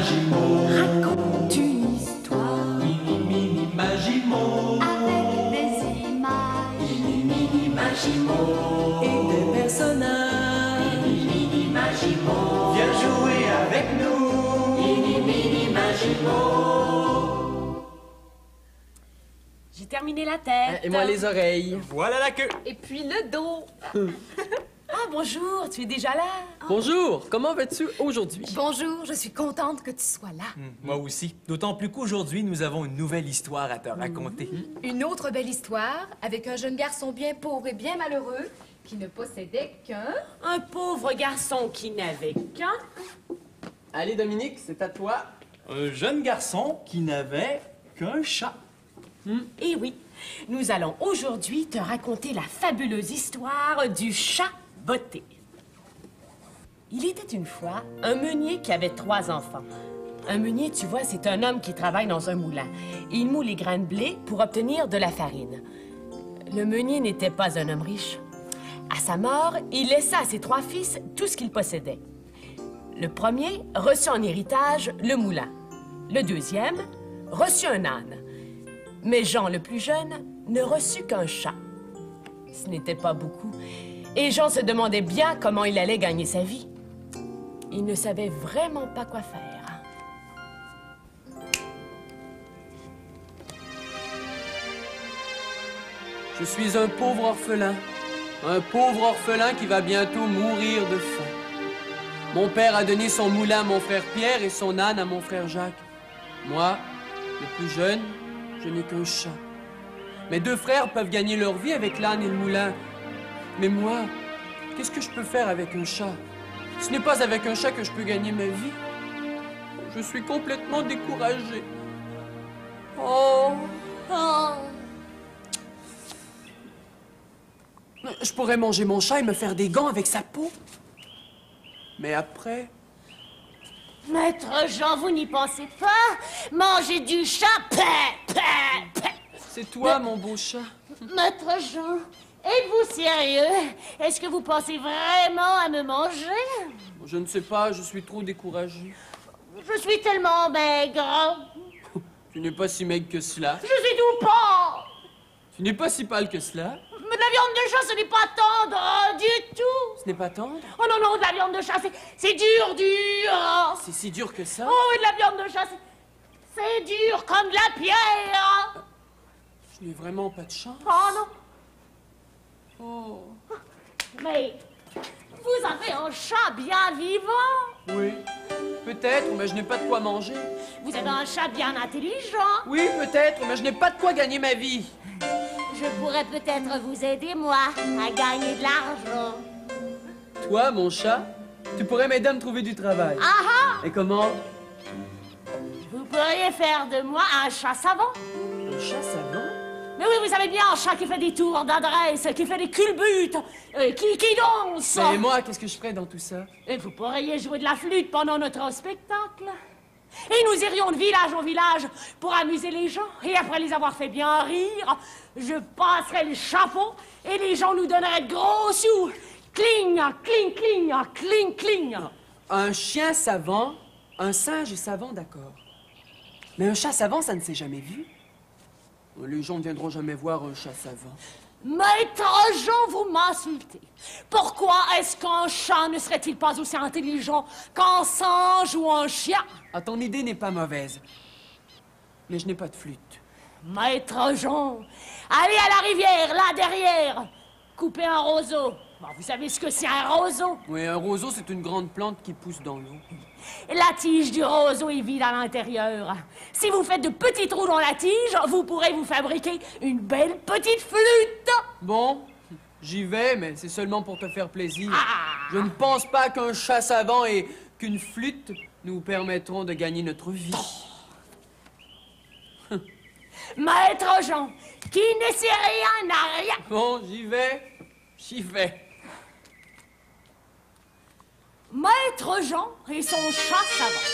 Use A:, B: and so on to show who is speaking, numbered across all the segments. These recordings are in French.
A: Magimo.
B: Raconte une histoire.
A: Mini, mini, Magimo.
B: Avec des images.
A: Mini, mini, Magimo.
C: Et des personnages.
A: Mini, mini, Magimo. Viens jouer avec nous. Mini, mini, Magimo.
D: J'ai terminé la tête.
C: Et moi les oreilles.
E: Voilà la queue.
D: Et puis le dos. Ah, bonjour, tu es déjà là?
C: Bonjour, comment vas-tu aujourd'hui?
B: Bonjour, je suis contente que tu sois là.
E: Moi aussi. D'autant plus qu'aujourd'hui, nous avons une nouvelle histoire à te raconter.
B: Une autre belle histoire avec un jeune garçon bien pauvre et bien malheureux qui ne possédait qu'un...
D: Un pauvre garçon qui n'avait qu'un.
C: Allez Dominique, c'est à toi.
E: Un jeune garçon qui n'avait qu'un chat.
D: Et oui, nous allons aujourd'hui te raconter la fabuleuse histoire du chat botté. Il était une fois un meunier qui avait 3 enfants. Un meunier, tu vois, c'est un homme qui travaille dans un moulin. Il moule les grains de blé pour obtenir de la farine. Le meunier n'était pas un homme riche. À sa mort, il laissa à ses 3 fils tout ce qu'il possédait. Le premier reçut en héritage le moulin. Le deuxième reçut un âne. Mais Jean, le plus jeune, ne reçut qu'un chat. Ce n'était pas beaucoup. Et Jean se demandait bien comment il allait gagner sa vie. Il ne savait vraiment pas quoi faire.
C: Je suis un pauvre orphelin. Un pauvre orphelin qui va bientôt mourir de faim. Mon père a donné son moulin à mon frère Pierre et son âne à mon frère Jacques. Moi, le plus jeune, je n'ai qu'un chat. Mes 2 frères peuvent gagner leur vie avec l'âne et le moulin. Mais moi, qu'est-ce que je peux faire avec un chat? Ce n'est pas avec un chat que je peux gagner ma vie. Je suis complètement découragé. Oh! Je pourrais manger mon chat et me faire des gants avec sa peau. Mais après...
F: Maître Jean, vous n'y pensez pas? Manger du chat, paix, paix, paix.
C: C'est toi, mon beau chat.
F: Maître Jean, êtes-vous sérieux? Est-ce que vous pensez vraiment à me manger?
C: Je ne sais pas, je suis trop découragé.
F: Je suis tellement maigre.
C: Tu n'es pas si maigre que cela.
F: Je suis tout pas.
C: Tu n'es pas si pâle que cela.
F: Mais de la viande de chat, ce n'est pas tendre du tout.
C: Ce n'est pas tendre.
F: Oh non, non, de la viande de chat, c'est dur, dur.
C: C'est si dur que ça.
F: Oh, et de la viande de chat, c'est dur comme de la pierre.
C: Je n'ai vraiment pas de chance.
F: Oh non.
C: Oh.
F: Mais vous avez un chat bien vivant.
C: Oui. Peut-être, mais je n'ai pas de quoi manger.
F: Vous avez un chat bien intelligent.
C: Oui, peut-être, mais je n'ai pas de quoi gagner ma vie.
F: Je pourrais peut-être vous aider, moi, à gagner de l'argent.
C: Toi, mon chat, tu pourrais m'aider à me trouver du travail.
F: Ah ah!
C: Et comment?
F: Vous pourriez faire de moi un chat savant.
C: Un chat savant?
F: Mais oui, vous savez bien, un chat qui fait des tours d'adresse, qui fait des culbutes, qui danse.
C: Mais moi, qu'est-ce que je ferais dans tout ça?
F: Et vous pourriez jouer de la flûte pendant notre spectacle. Et nous irions de village en village pour amuser les gens. Et après les avoir fait bien rire, je passerais le chapeau et les gens nous donneraient de gros sous. Cling, cling, cling, cling, cling.
C: Un chien savant, un singe est savant, d'accord. Mais un chat savant, ça ne s'est jamais vu. Les gens ne viendront jamais voir un chat savant.
F: Maître Jean, vous m'insultez. Pourquoi est-ce qu'un chat ne serait-il pas aussi intelligent qu'un singe ou un chien?
C: Ah, ton idée n'est pas mauvaise. Mais je n'ai pas de flûte.
F: Maître Jean, allez à la rivière, là derrière. Coupez un roseau. Bon, vous savez ce que c'est un roseau?
C: Oui, un roseau, c'est une grande plante qui pousse dans l'eau.
F: La tige du roseau est vide à l'intérieur. Si vous faites de petits trous dans la tige, vous pourrez vous fabriquer une belle petite flûte.
C: Bon, j'y vais, mais c'est seulement pour te faire plaisir.
F: Ah.
C: Je ne pense pas qu'un chat savant et qu'une flûte nous permettront de gagner notre vie.
F: Maître Jean, qui ne sait rien n'a rien.
C: Bon, j'y vais.
F: Maître Jean et son chat savant.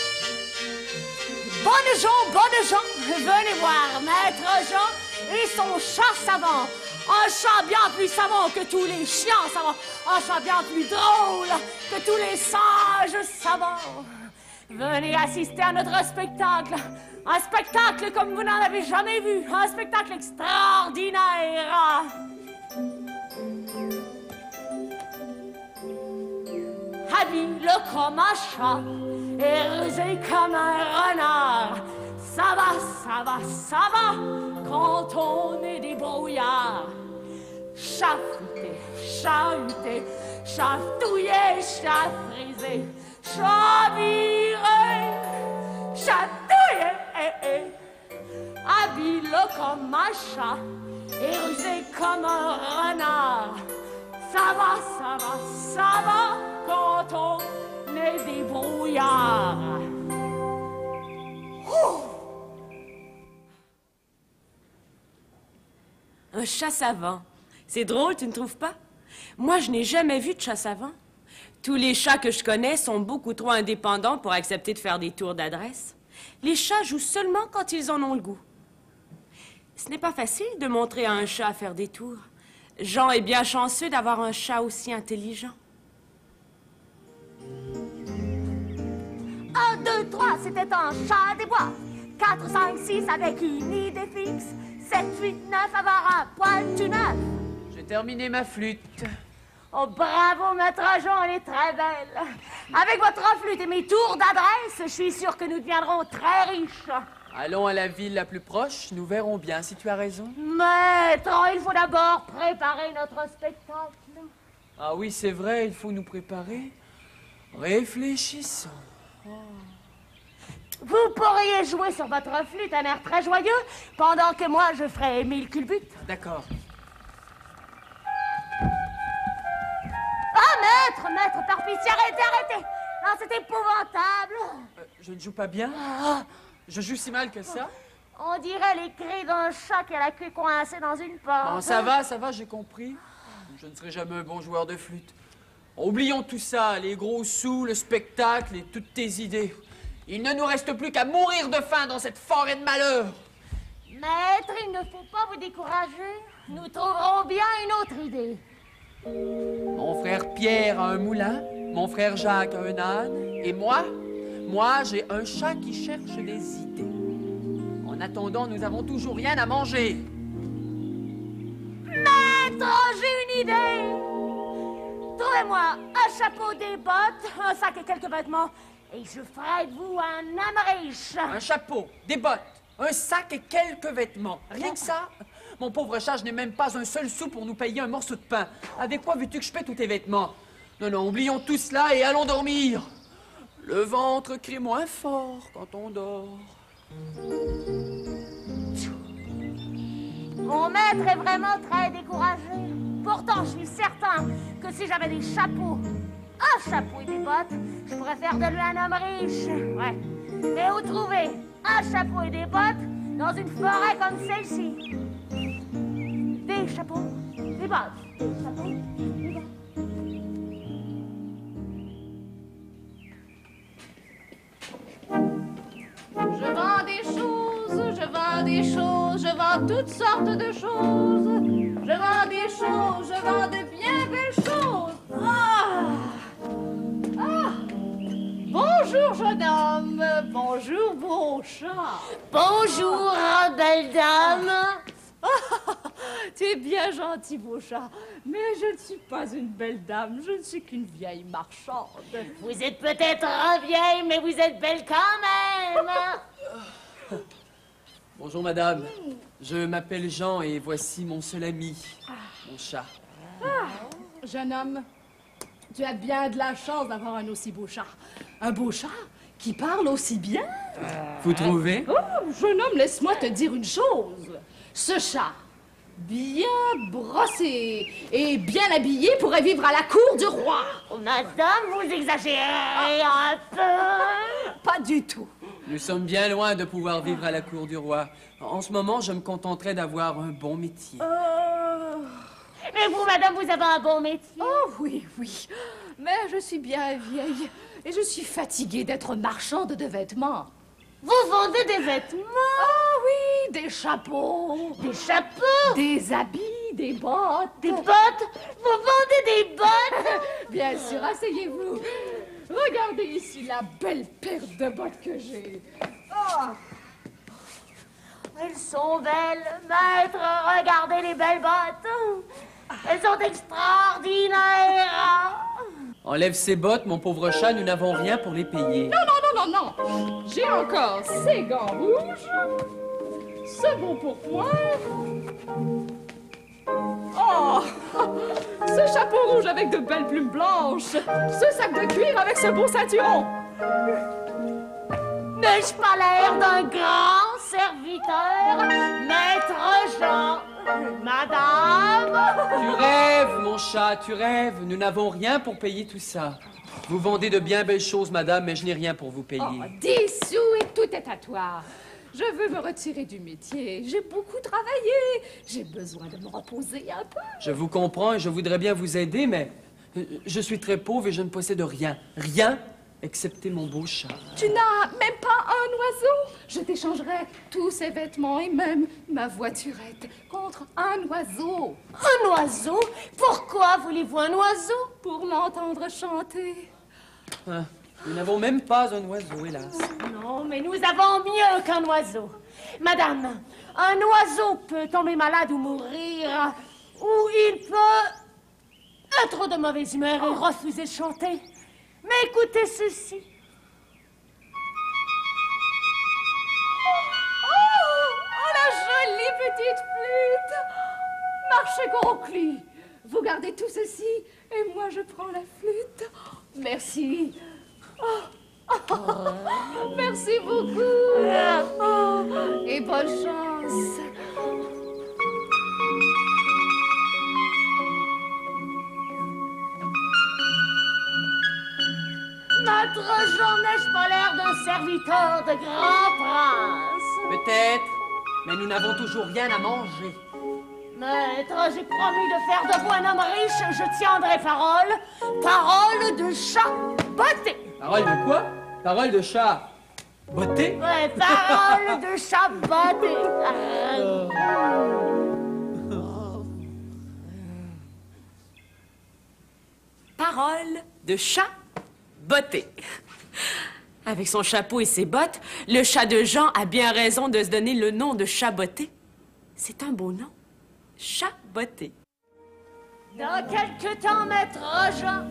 F: Bonnes gens, venez voir Maître Jean et son chat savant. Un chat bien plus savant que tous les chiens savants. Un chat bien plus drôle que tous les singes savants. Venez assister à notre spectacle. Un spectacle comme vous n'en avez jamais vu. Un spectacle extraordinaire. Habile comme un chat et rusé comme un renard. Ça va, ça va, ça va quand on est des brouillards. Chahuté, chahuté, chatouillé, chafrisé, chaviré, chatouillé, habile comme un chat et rusé comme un renard. Ça va, ça va, ça va quand on est des brouillards.
D: Un chat savant. C'est drôle, tu ne trouves pas? Moi, je n'ai jamais vu de chat savant. Tous les chats que je connais sont beaucoup trop indépendants pour accepter de faire des tours d'adresse. Les chats jouent seulement quand ils en ont le goût. Ce n'est pas facile de montrer à un chat à faire des tours. Jean est bien chanceux d'avoir un chat aussi intelligent.
F: 1, 2, 3, c'était un chat des bois. 4, 5, 6 avec une idée fixe. 7, 8, 9, avoir un poil neuf.
C: J'ai terminé ma flûte.
F: Oh, bravo, maître Jean, elle est très belle. Avec votre flûte et mes tours d'adresse, je suis sûre que nous deviendrons très riches.
C: Allons à la ville la plus proche, nous verrons bien si tu as raison.
F: Maître, il faut d'abord préparer notre spectacle.
C: Ah oui, c'est vrai, il faut nous préparer. Réfléchissons.
F: Vous pourriez jouer sur votre flûte un air très joyeux, pendant que moi je ferai 1000 culbutes.
C: D'accord.
F: Ah, maître, par pitié, arrêtez. Non, c'est épouvantable.
C: Je ne joue pas bien? Je joue si mal que ça?
F: On dirait les cris d'un chat qui a la queue coincée dans une porte.
C: Bon, ça va, j'ai compris. Je ne serai jamais un bon joueur de flûte. Oublions tout ça, les gros sous, le spectacle et toutes tes idées. Il ne nous reste plus qu'à mourir de faim dans cette forêt de malheur.
F: Maître, il ne faut pas vous décourager. Nous trouverons bien une autre idée.
C: Mon frère Pierre a un moulin, mon frère Jacques a un âne, et moi, j'ai un chat qui cherche des idées. En attendant, nous avons toujours rien à manger.
F: Maître, j'ai une idée. Trouvez-moi un chapeau, des bottes, un sac et quelques vêtements, et je ferai de vous un homme riche.
C: Un chapeau, des bottes, un sac et quelques vêtements. Rien que ça? Mon pauvre chat, je n'ai même pas un seul sou pour nous payer un morceau de pain. Avec quoi veux-tu que je paie tous tes vêtements? Non, oublions tout cela et allons dormir. Le ventre crie moins fort quand on dort.
F: Mon maître est vraiment très découragé. Pourtant, je suis certain que si j'avais des chapeaux, un chapeau et des bottes, je pourrais faire de lui un homme riche. Ouais. Mais où trouver un chapeau et des bottes dans une forêt comme celle-ci? Des chapeaux, des bottes, des chapeaux, des bottes.
B: Je vends des choses, je vends des choses, je vends toutes sortes de choses. Je vends des choses, je vends de bien belles choses. Bonjour, jeune homme. Bonjour, beau chat.
F: Bonjour, belle dame.
B: Tu es bien gentil, beau chat. Mais je ne suis pas une belle dame, je ne suis qu'une vieille marchande.
F: Vous êtes peut-être vieille, mais vous êtes belle quand même.
C: Bonjour, madame. Je m'appelle Jean et voici mon seul ami, mon chat.
B: Jeune homme, tu as bien de la chance d'avoir un aussi beau chat. Un beau chat qui parle aussi bien.
C: Vous trouvez?
B: Oh, jeune homme, laisse-moi te dire une chose. Ce chat, bien brossé et bien habillé, pourrait vivre à la cour du roi.
F: Oh, madame, vous exagérez un peu.
B: Pas du tout.
C: Nous sommes bien loin de pouvoir vivre à la cour du roi. En ce moment, je me contenterais d'avoir un bon métier.
F: Mais vous, madame, vous avez un bon métier.
B: Oh oui, mais je suis bien vieille et je suis fatiguée d'être marchande de vêtements.
F: Vous vendez des vêtements?
B: Ah oui, des chapeaux,
F: Des chapeaux?
B: des habits, des bottes.
F: Des bottes? Vous vendez des bottes?
B: Bien sûr, asseyez-vous. Regardez ici la belle paire de bottes que j'ai. Ah!
F: Elles sont belles, maître. Regardez les belles bottes. Elles sont extraordinaires.
C: Enlève ces bottes, mon pauvre chat, nous n'avons rien pour les payer.
B: Non, non, non, non, non. J'ai encore ces gants rouges, ce beau pourpoint. Oh! Ce chapeau rouge avec de belles plumes blanches, ce sac de cuir avec ce beau ceinturon.
F: N'ai-je pas l'air d'un grand serviteur, maître Jean? Madame?
C: Tu rêves, mon chat, tu rêves. Nous n'avons rien pour payer tout ça. Vous vendez de bien belles choses, madame, mais je n'ai rien pour vous payer.
B: Oh, 10 sous et tout est à toi. Je veux me retirer du métier. J'ai beaucoup travaillé. J'ai besoin de me reposer un peu.
C: Je vous comprends et je voudrais bien vous aider, mais je suis très pauvre et je ne possède rien. Rien, excepté mon beau chat.
B: Tu n'as même pas un oiseau? Je t'échangerai tous ces vêtements et même ma voiturette contre un oiseau.
F: Un oiseau? Pourquoi voulez-vous un oiseau?
B: Pour l'entendre chanter.
C: Hein, nous n'avons même pas un oiseau, hélas.
F: Non, mais nous avons mieux qu'un oiseau. Madame, un oiseau peut tomber malade ou mourir, ou il peut être de mauvaise humeur et refuser de chanter. Mais écoutez ceci.
B: Oh, la jolie petite flûte! Marchez conclu. Vous gardez tout ceci et moi je prends la flûte. Merci. Merci beaucoup. Oh, et bonne chance.
F: Maître Jean, n'ai-je pas l'air d'un serviteur de grand prince?
C: Peut-être, mais nous n'avons toujours rien à manger.
F: Maître, j'ai promis de faire de vous un homme riche, je tiendrai parole. Parole de chat botté.
C: Parole de quoi? Parole de chat. Beauté?
F: Ouais, parole de chat botté.
D: Parole de chat botté. Avec son chapeau et ses bottes, le chat de Jean a bien raison de se donner le nom de chat botté. C'est un beau nom. Chat botté.
F: Dans quelque temps, maître Jean,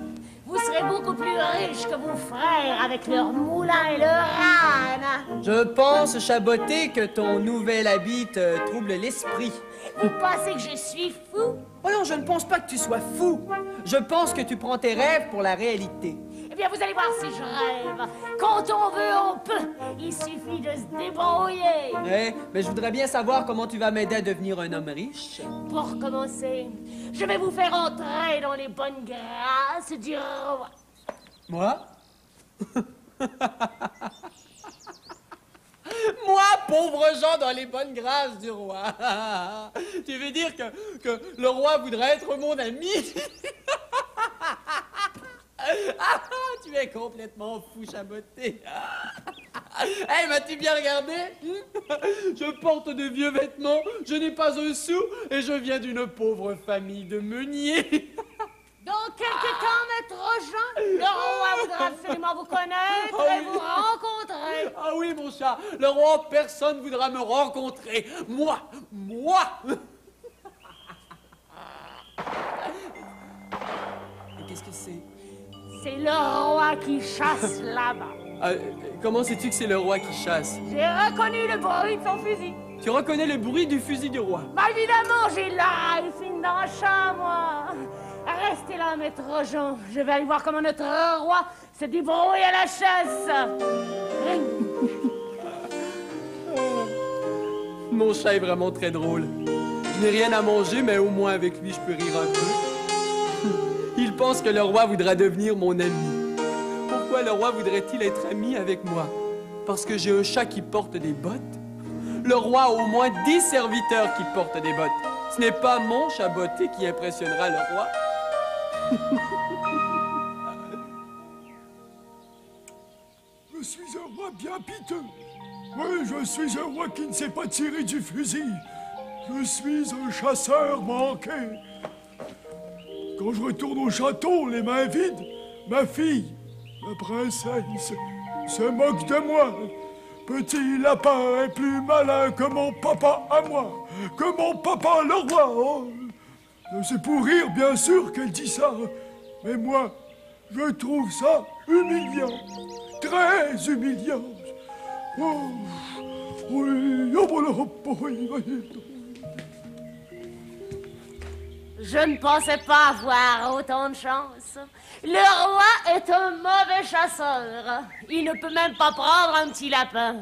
F: vous serez beaucoup plus riche que vos frères avec leur moulin et leur âne.
C: Je pense, chaboté, que ton nouvel habit te trouble l'esprit.
F: Vous pensez que je suis fou?
C: Oh non, je ne pense pas que tu sois fou. Je pense que tu prends tes rêves pour la réalité.
F: Eh bien, vous allez voir si je rêve. Quand on veut, on peut. Il suffit de se débrouiller.
C: Ouais, mais je voudrais bien savoir comment tu vas m'aider à devenir un homme riche.
F: Pour commencer, je vais vous faire entrer dans les bonnes grâces du roi.
C: Moi? Moi, pauvre Jean, dans les bonnes grâces du roi. Tu veux dire que le roi voudrait être mon ami? Tu es complètement fou, chaboté. Hey, m'as-tu bien regardé? Je porte de vieux vêtements, je n'ai pas un sou et je viens d'une pauvre famille de meuniers.
F: Dans quelque temps, maître Jean, le roi voudra absolument vous connaître et vous rencontrer.
C: Ah oui, mon chat, le roi, personne voudra me rencontrer. Moi! Et qu'est-ce que c'est?
F: C'est le roi qui chasse là-bas.
C: Comment sais-tu que c'est le roi qui chasse?
F: J'ai reconnu le bruit de son fusil.
C: Tu reconnais le bruit du fusil du roi?
F: Bah évidemment, j'ai l'oreille fine dans le chat, moi. Restez là, maître Jean. Je vais aller voir comment notre roi se débrouille à la chasse.
C: Mon chat est vraiment très drôle. Je n'ai rien à manger, mais au moins avec lui, je peux rire un peu. Il pense que le roi voudra devenir mon ami. Pourquoi le roi voudrait-il être ami avec moi? Parce que j'ai un chat qui porte des bottes? Le roi a au moins 10 serviteurs qui portent des bottes. Ce n'est pas mon chat botté qui impressionnera le roi.
G: Je suis un roi bien piteux. Oui, je suis un roi qui ne sait pas tirer du fusil. Je suis un chasseur manqué. Quand je retourne au château, les mains vides, ma fille La princesse se moque de moi. Petit lapin est plus malin que mon papa à moi, que mon papa le roi. Oh, c'est pour rire, bien sûr, qu'elle dit ça. Mais moi, je trouve ça humiliant, très humiliant. Oh, oui, oh, voilà, oui.
F: Je ne pensais pas avoir autant de chance. Le roi est un mauvais chasseur. Il ne peut même pas prendre un petit lapin.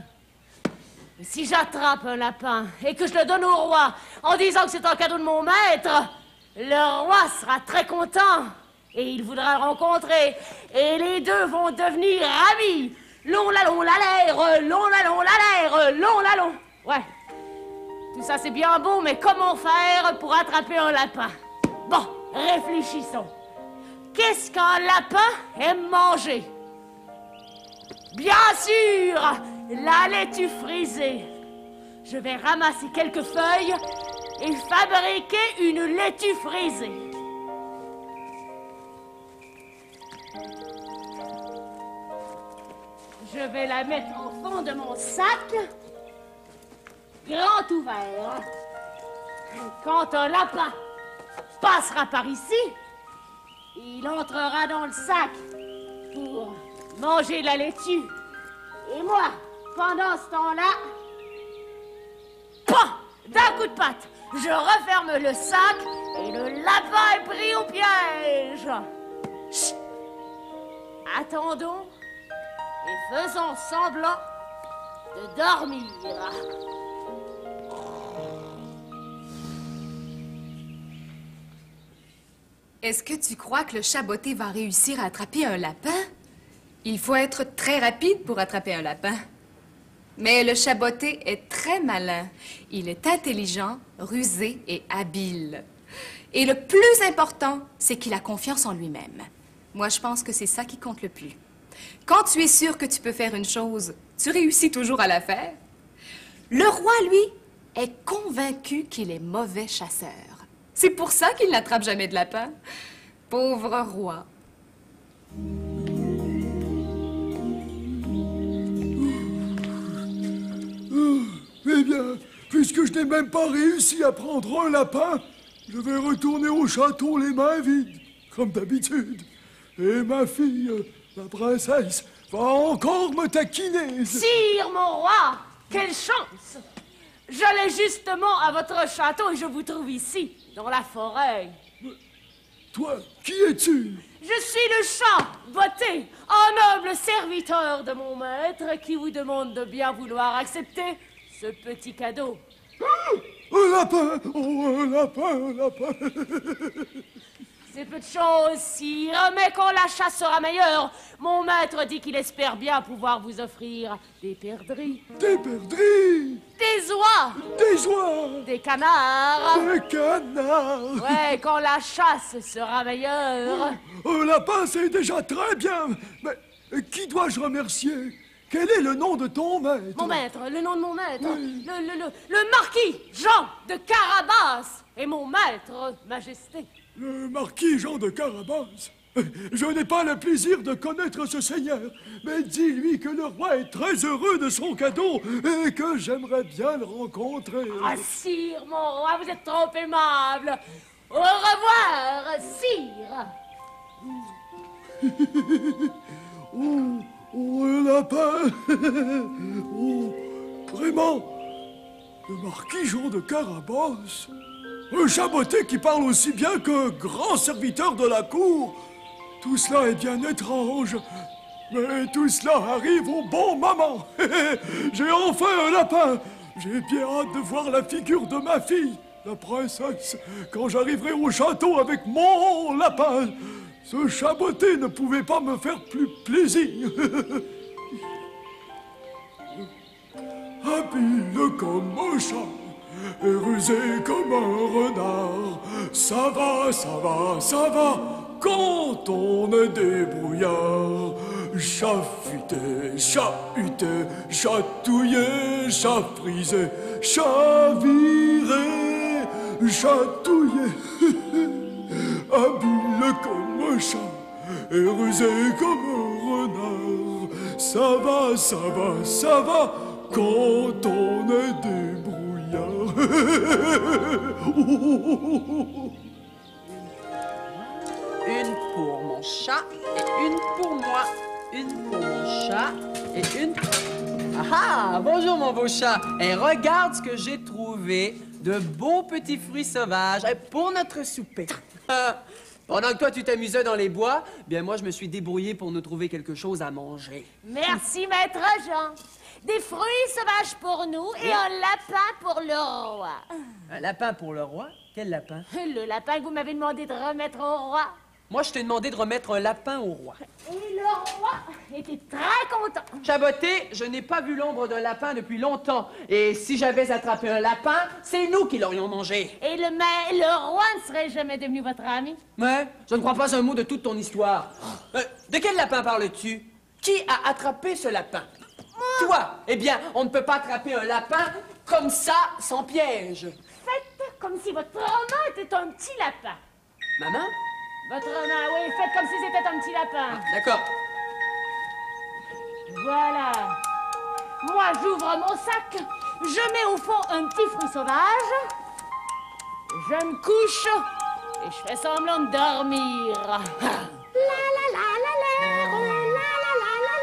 F: Si j'attrape un lapin et que je le donne au roi en disant que c'est un cadeau de mon maître, le roi sera très content et il voudra le rencontrer. Et les deux vont devenir amis. Long la l'air, long la l'air, long la long. Ouais, tout ça c'est bien beau, mais comment faire pour attraper un lapin? Bon, réfléchissons. Qu'est-ce qu'un lapin aime manger? Bien sûr, la laitue frisée. Je vais ramasser quelques feuilles et fabriquer une laitue frisée. Je vais la mettre au fond de mon sac, grand ouvert. Quand un lapin passera par ici, il entrera dans le sac pour manger la laitue. Et moi, pendant ce temps-là, d'un coup de patte, je referme le sac et le lapin est pris au piège. Chut. Attendons et faisons semblant de dormir.
H: Est-ce que tu crois que le chat botté va réussir à attraper un lapin? Il faut être très rapide pour attraper un lapin. Mais le chat botté est très malin. Il est intelligent, rusé et habile. Et le plus important, c'est qu'il a confiance en lui-même. Moi, je pense que c'est ça qui compte le plus. Quand tu es sûr que tu peux faire une chose, tu réussis toujours à la faire. Le roi, lui, est convaincu qu'il est mauvais chasseur. C'est pour ça qu'il n'attrape jamais de lapin. Pauvre roi.
G: Eh bien, puisque je n'ai même pas réussi à prendre un lapin, je vais retourner au château les mains vides, comme d'habitude. Et ma fille, la princesse, va encore me taquiner.
F: Sire, mon roi, quelle chance! J'allais justement à votre château et je vous trouve ici, dans la forêt.
G: Toi, qui es-tu?
F: Je suis le chat, botté, un noble serviteur de mon maître qui vous demande de bien vouloir accepter ce petit cadeau.
G: Un lapin! Oh, un lapin, un lapin!
F: C'est peu de choses, sire, mais quand la chasse sera meilleure, mon maître dit qu'il espère bien pouvoir vous offrir des perdrix.
G: Des perdrix!
F: Des oies!
G: Des oies!
F: Des canards!
G: Des canards!
F: Ouais, quand la chasse sera meilleure.
G: Un lapin, c'est déjà très bien! Mais qui dois-je remercier? Quel est le nom de ton maître?
F: Mon maître, le nom de mon maître. Oui. Le marquis Jean de Carabas est mon maître, majesté.
G: Le marquis Jean de Carabas? Je n'ai pas le plaisir de connaître ce seigneur, mais dis-lui que le roi est très heureux de son cadeau et que j'aimerais bien le rencontrer.
F: Ah, sire, mon roi, vous êtes trop aimable. Au revoir, sire.
G: Oh, un lapin. Oh, vraiment, le marquis Jean de Carabas. Un chat botté qui parle aussi bien qu'un grand serviteur de la cour. Tout cela est bien étrange. Mais tout cela arrive au bon moment. J'ai enfin un lapin. J'ai bien hâte de voir la figure de ma fille, la princesse, quand j'arriverai au château avec mon lapin. Ce chat botté ne pouvait pas me faire plus plaisir. Habile comme un chat et rusé comme un renard, ça va, ça va, ça va, quand on est débrouillard. Chat futé, chahuté, chatouillé, chat frisé, chat viré, chatouillé, habile comme un chat et rusé comme un Ça va, ça va, ça va, quand on est débrouillard.
C: Une pour mon chat et une pour moi. Une pour mon chat et une... Ah, bonjour mon beau chat. Et regarde ce que j'ai trouvé. De beaux petits fruits sauvages pour notre souper. Pendant que toi, tu t'amusais dans les bois, bien moi, je me suis débrouillé pour nous trouver quelque chose à manger.
F: Merci, maître Jean. Des fruits sauvages pour nous et un lapin pour le roi.
C: Un lapin pour le roi? Quel lapin?
F: Le lapin que vous m'avez demandé de remettre au roi.
C: Moi, je t'ai demandé de remettre un lapin au roi.
F: Et le roi était très content.
C: Chaboté, je n'ai pas vu l'ombre d'un lapin depuis longtemps. Et si j'avais attrapé un lapin, c'est nous qui l'aurions mangé.
F: Et le roi ne serait jamais devenu votre ami?
C: Ouais, je ne crois pas un mot de toute ton histoire. De quel lapin parles-tu? Qui a attrapé ce lapin? Toi! Eh bien, on ne peut pas attraper un lapin comme ça, sans piège.
F: Faites comme si votre main était un petit lapin.
C: Maman?
F: Votre main, oui, faites comme si c'était un petit lapin.
C: D'accord.
F: Voilà. Moi, j'ouvre mon sac, je mets au fond un petit fruit sauvage, je me couche et je fais semblant de dormir. La la la la la la la la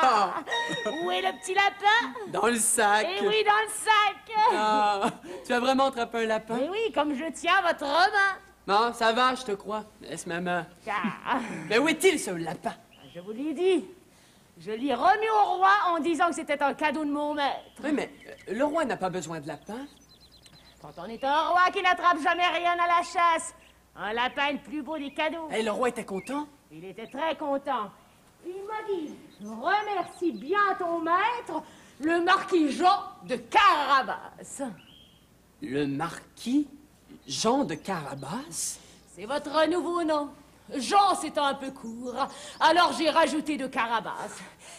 F: la. Où est le petit lapin?
C: Dans le sac.
F: Eh oui, dans le sac.
C: Ah, tu as vraiment attrapé un lapin?
F: Eh oui, comme je tiens votre main.
C: Non, ça va, je te crois. Laisse ma main.
F: Car,
C: Mais où est-il, ce lapin?
F: je vous l'ai dit, je l'ai remis au roi en disant que c'était un cadeau de mon maître.
C: Oui, mais le roi n'a pas besoin de lapin.
F: Quand on est un roi qui n'attrape jamais rien à la chasse, un lapin est le plus beau des cadeaux.
C: Et le roi était content?
F: Il était très content. Il m'a dit, remercie bien ton maître, le marquis Jean de Carabas.
C: Le marquis Jean de Carabas?
F: C'est votre nouveau nom. Jean, c'est un peu court. Alors j'ai rajouté de Carabas.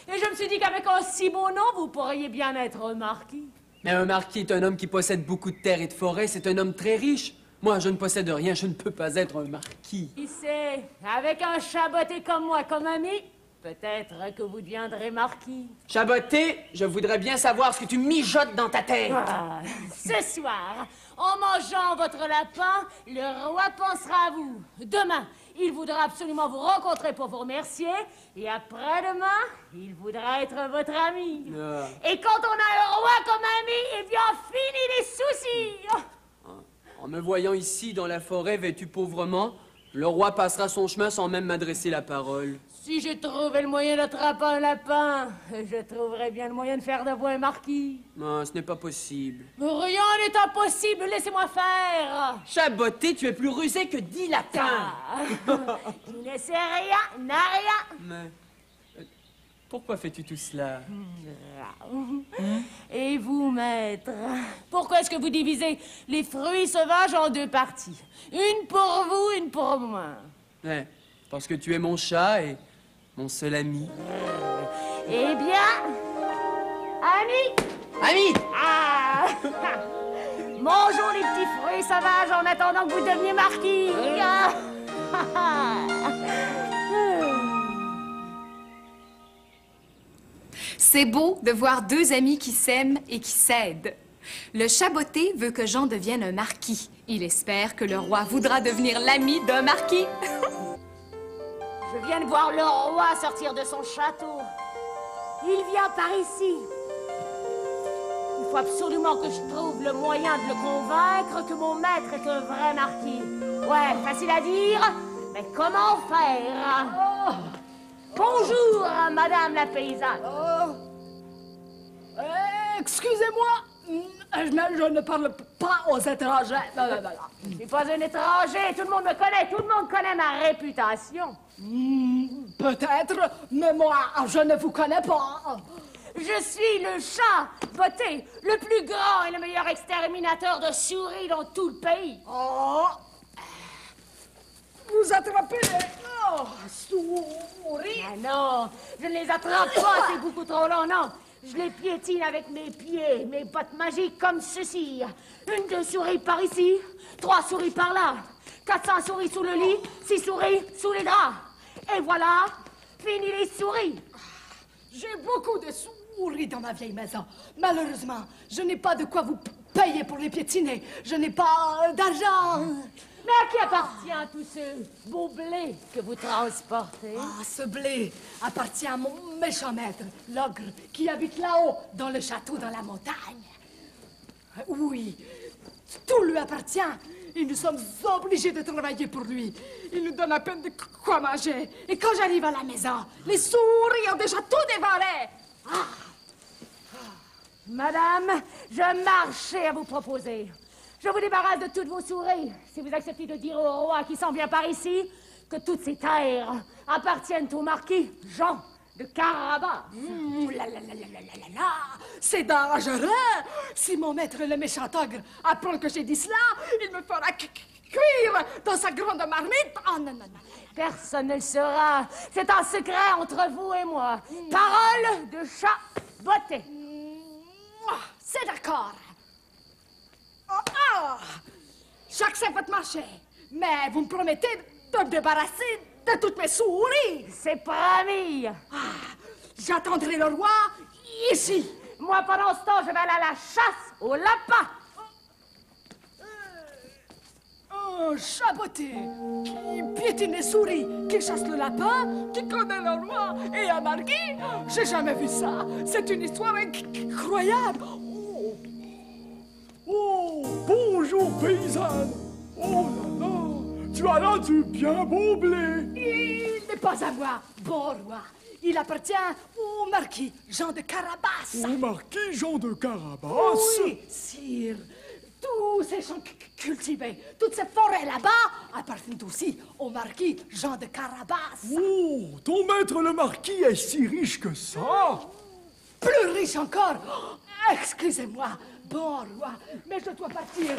F: Et je me suis dit qu'avec un si beau nom, vous pourriez bien être un marquis.
C: Mais un marquis est un homme qui possède beaucoup de terres et de forêts. C'est un homme très riche. Moi, je ne possède rien. Je ne peux pas être un marquis.
F: Qui sait, avec un chaboté comme moi comme ami, peut-être que vous deviendrez marquis.
C: Chaboté, je voudrais bien savoir ce que tu mijotes dans ta tête.
F: Ah, ce soir, en mangeant votre lapin, le roi pensera à vous. Demain, il voudra absolument vous rencontrer pour vous remercier. Et après-demain, il voudra être votre ami.
C: Ah.
F: Et quand on a un roi comme ami, eh bien, fini les soucis.
C: En me voyant ici, dans la forêt, vêtu pauvrement, le roi passera son chemin sans même m'adresser la parole.
F: Si j'ai trouvé le moyen d'attraper un lapin, je trouverai bien le moyen de faire de vous un marquis.
C: Non, ce n'est pas possible.
F: Rien n'est impossible, laissez-moi faire.
C: Chaboté, tu es plus rusé que 10 lapins.
F: Qui ne sait rien, n'a rien.
C: Mais pourquoi fais-tu tout cela?
F: Et vous, maître, pourquoi est-ce que vous divisez les fruits sauvages en deux parties? Une pour vous, une pour moi.
C: Ouais, parce que tu es mon chat et mon seul ami.
F: Eh bien, ami.
C: Ami!
F: Ah! Mangeons les petits fruits sauvages en attendant que vous deveniez marquis.
H: C'est beau de voir deux amis qui s'aiment et qui s'aident. Le chaboté veut que Jean devienne un marquis. Il espère que le roi voudra devenir l'ami d'un marquis.
F: Je viens de voir le roi sortir de son château. Il vient par ici. Il faut absolument que je trouve le moyen de le convaincre que mon maître est un vrai marquis. Ouais, facile à dire, mais comment faire? Bonjour, madame la paysanne.
B: Excusez-moi, je ne parle pas aux étrangers.
F: Je suis pas un étranger, tout le monde me connaît, tout le monde connaît ma réputation.
B: Peut-être, mais moi, je ne vous connais pas.
F: Je suis le chat botté, le plus grand et le meilleur exterminateur de souris dans tout le pays.
B: Oh. Vous attrapez les souris.
F: Ah non, je ne les attrape pas, c'est beaucoup trop long, non. Je les piétine avec mes pieds, mes bottes magiques comme ceci. 1 souris par ici, 3 souris par là, 400 souris sous le lit, 6 souris sous les draps. Et voilà, Fini les souris.
B: J'ai beaucoup de souris dans ma vieille maison. Malheureusement, je n'ai pas de quoi vous payer pour les piétiner. Je n'ai pas d'argent.
F: Mais à qui appartient tout ce beau blé que vous transportez?
B: Ah, ce blé appartient à mon méchant maître, l'ogre, qui habite là-haut, dans le château dans la montagne. Oui, tout lui appartient. Et nous sommes obligés de travailler pour lui. Il nous donne à peine de quoi manger. Et quand j'arrive à la maison, les souris ont déjà tout dévoré.
F: Madame, je marchais à vous proposer. Je vous débarrasse de toutes vos souris si vous acceptez de dire au roi qui s'en vient par ici que toutes ces terres appartiennent au marquis Jean de Carabas.
B: C'est dangereux. Si mon maître, le méchant ogre, apprend que j'ai dit cela, il me fera cuire dans sa grande marmite. Oh non, non, non.
F: Personne ne le saura. C'est un secret entre vous et moi. Parole de chat botté.
B: C'est d'accord. J'accepte votre marché, mais vous me promettez de me débarrasser de toutes mes souris.
F: C'est promis.
B: J'attendrai le roi ici.
F: Moi, pendant ce temps, je vais aller à la chasse au lapin.
B: Un chaboté qui piétine les souris, qui chasse le lapin, qui connaît le roi et un marquis. J'ai jamais vu ça. C'est une histoire incroyable.
G: Oh, bonjour, paysanne. Oh là là, tu as là du bien beau blé.
B: Il n'est pas à moi, bon roi. Il appartient au marquis Jean de Carabas.
G: Au marquis Jean de Carabas?
B: Oui, sire. Tous ces champs cultivés, toutes ces forêts là-bas appartiennent aussi au marquis Jean de Carabas.
G: Oh, ton maître le marquis est si riche que ça?
B: Plus riche encore. Excusez-moi, bon roi, mais je dois partir.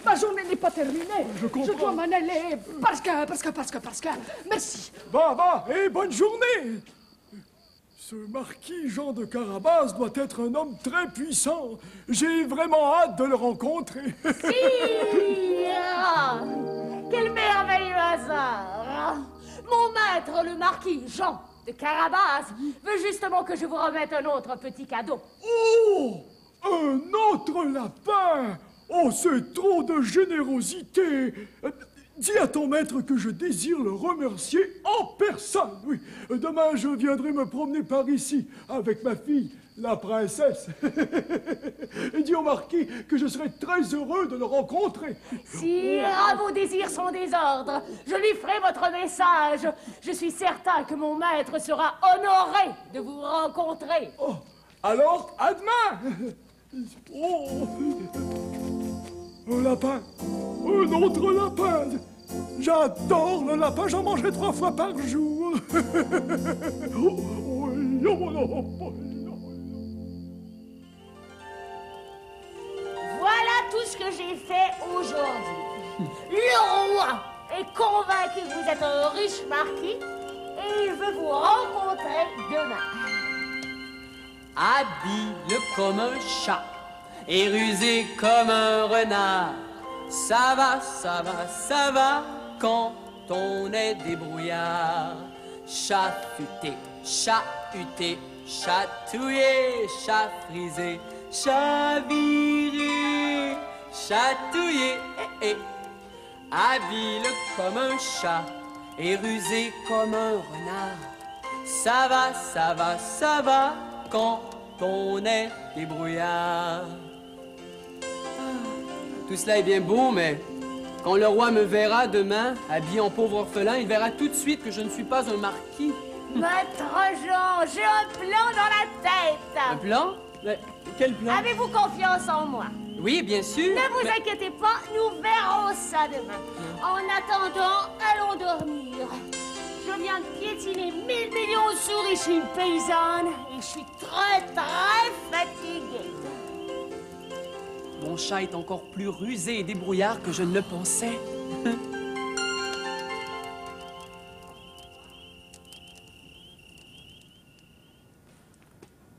B: Ma journée n'est pas terminée.
G: Je comprends.
B: Je dois m'en aller parce que. Merci.
G: Va, et bonne journée. Ce marquis Jean de Carabas doit être un homme très puissant. J'ai vraiment hâte de le rencontrer.
F: Sire! Quel merveilleux hasard! Mon maître, le marquis Jean de Carabas, veut justement que je vous remette un autre petit cadeau.
G: Oh! Un autre lapin! Oh, c'est trop de générosité! Dis à ton maître que je désire le remercier en personne, oui. Demain, je viendrai me promener par ici avec ma fille, la princesse. Et dis au marquis que je serai très heureux de le rencontrer.
F: Sire, vos désirs sont des ordres. Je lui ferai votre message. Je suis certain que mon maître sera honoré de vous rencontrer.
G: Oh, alors, à demain! Oh! Un lapin! Un autre lapin! J'adore le lapin, j'en mangerai 3 fois par jour!
F: Voilà tout ce que j'ai fait aujourd'hui. Le roi est convaincu que vous êtes un riche marquis et il veut vous rencontrer demain.
C: Habile comme un chat et rusé comme un renard. Ça va quand on est débrouillard. Chafuté, chahuté, chatouillé, chat frisé, chaviré, chatouillé, Habile comme un chat et rusé comme un renard. Ça va quand on est débrouillard. Tout cela est bien beau, mais quand le roi me verra demain, habillé en pauvre orphelin, il verra tout de suite que je ne suis pas un marquis.
F: Maître Jean, j'ai un plan dans la tête.
C: Un plan? Mais quel plan?
F: Avez-vous confiance en moi?
C: Oui, bien sûr.
F: Ne vous inquiétez pas, nous verrons ça demain. En attendant, allons dormir. Je viens de piétiner 1000 millions de souris chez une paysanne et je suis très fatiguée.
C: Mon chat est encore plus rusé et débrouillard que je ne le pensais.